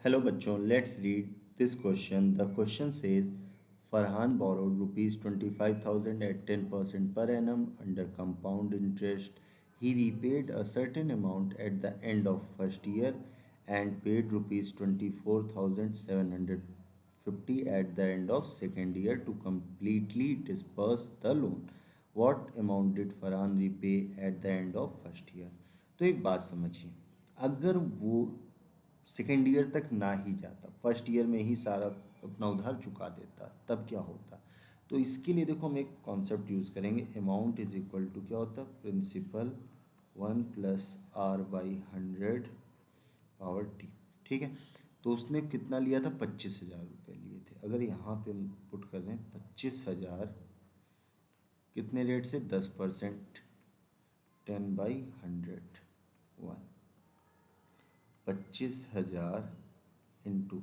Hello बच्चों, let's read this question. The question says Farhan borrowed rupees 25,000 at 10% per annum under compound interest. He repaid a certain amount at the end of first year and paid rupees 24,750 at the end of second year to completely disburse the loan. What amount did Farhan repay at the end of first year? तो एक बात समझिए, अगर वो second year तक ना ही जाता, first year में ही सारा अपना उधार चुका देता, तब क्या होता? तो इसके लिए देखो हम एक कॉन्सेप्ट यूज़ करेंगे, अमाउंट इज इक्वल टू क्या होता है, प्रिंसिपल 1 + R/100 पावर टी। ठीक है, तो उसने कितना लिया था, 25,000 रुपये लिए थे। अगर यहाँ पे हम पुट कर रहे हैं 25,000 कितने रेट से, 10%, 10/100 1, 25,000 इंटू,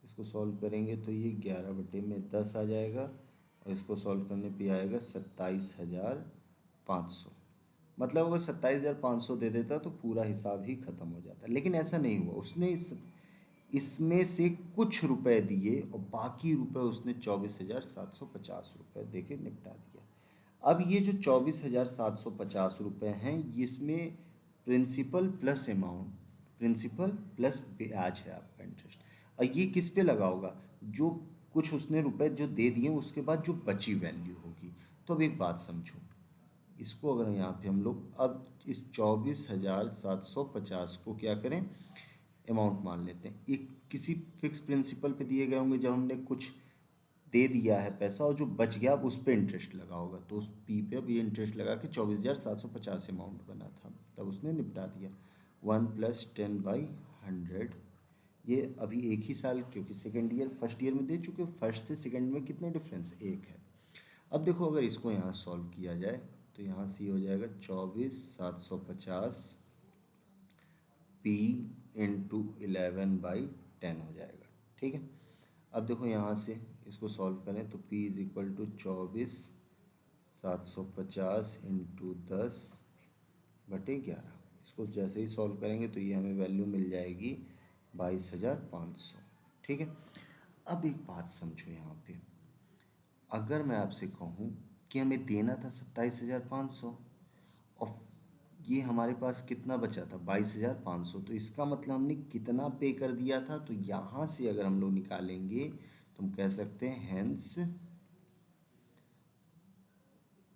इसको सॉल्व करेंगे तो ये 11/10 आ जाएगा और इसको सॉल्व करने पे आएगा 27,500। मतलब अगर 27,500 दे देता तो पूरा हिसाब ही ख़त्म हो जाता, लेकिन ऐसा नहीं हुआ। उसने इसमें से कुछ रुपए दिए और बाकी रुपए उसने 24,750 रुपये दे के निपटा दिया। अब ये जो 24,750 रुपये हैं, इसमें principal plus amount, principal plus ब्याज है आपका इंटरेस्ट, और ये किस पे लगा होगा, जो कुछ उसने रुपए जो दे दिए उसके बाद जो बची वैल्यू होगी। तो अब एक बात समझो, इसको अगर यहाँ पे हम लोग अब इस 24,750 को क्या करें, अमाउंट मान लेते हैं। एक किसी फिक्स प्रिंसिपल पे दिए गए होंगे, जब हमने कुछ दे दिया है पैसा और जो बच गया अब उस पर इंटरेस्ट लगा होगा, तो उस पी पे अब ये इंटरेस्ट लगा के 24,750 अमाउंट बना था, तब उसने निपटा दिया। 1 + 10/100, ये अभी एक ही साल, क्योंकि सेकेंड ईयर फर्स्ट ईयर में दे चुके, फर्स्ट से सेकेंड में कितने डिफरेंस, एक है। अब देखो अगर इसको यहाँ सॉल्व किया जाए तो यहाँ से हो जाएगा 24,750 पी इंटू 11/10 हो जाएगा। ठीक है, अब देखो यहाँ से इसको सॉल्व करें तो p is equal to 24,750 into 10/11। इसको जैसे ही सॉल्व करेंगे तो ये हमें वैल्यू मिल जाएगी 22,500। ठीक है, अब एक बात समझो यहाँ पे, अगर मैं आपसे कहूँ कि हमें देना था 27,500 और ये हमारे पास कितना बचा था, 22,500, तो इसका मतलब हमने कितना पे कर दिया था। तो यहाँ से अगर हम लोग निकालेंगे तो हम कह सकते हैं hence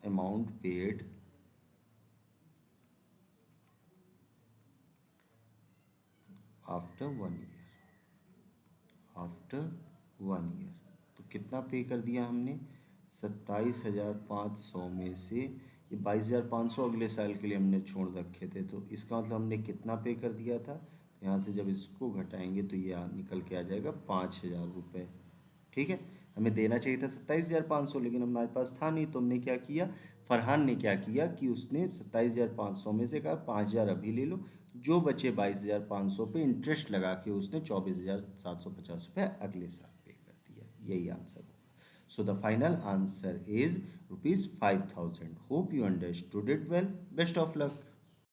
amount paid after 1 year, after 1 year. तो कितना पे कर दिया हमने, 27,500 में से ये 22,500 अगले साल के लिए हमने छोड़ रखे थे, तो इसका मतलब हमने कितना पे कर दिया था। तो यहाँ से जब इसको घटाएंगे तो ये निकल के आ जाएगा 5,000 रुपये। ठीक है, हमें देना चाहिए था 27,500, लेकिन हमारे पास था नहीं, तो हमने क्या किया, फरहान ने क्या किया कि उसने 27,500 में से कहा 5,000 अभी ले लो, जो बचे 22,500 पे इंटरेस्ट लगा के उसने 24,750 रुपये अगले साल पे कर दिया। यही आंसर होगा। So the final answer is rupees 5,000। Hope you understood it well. Best of luck.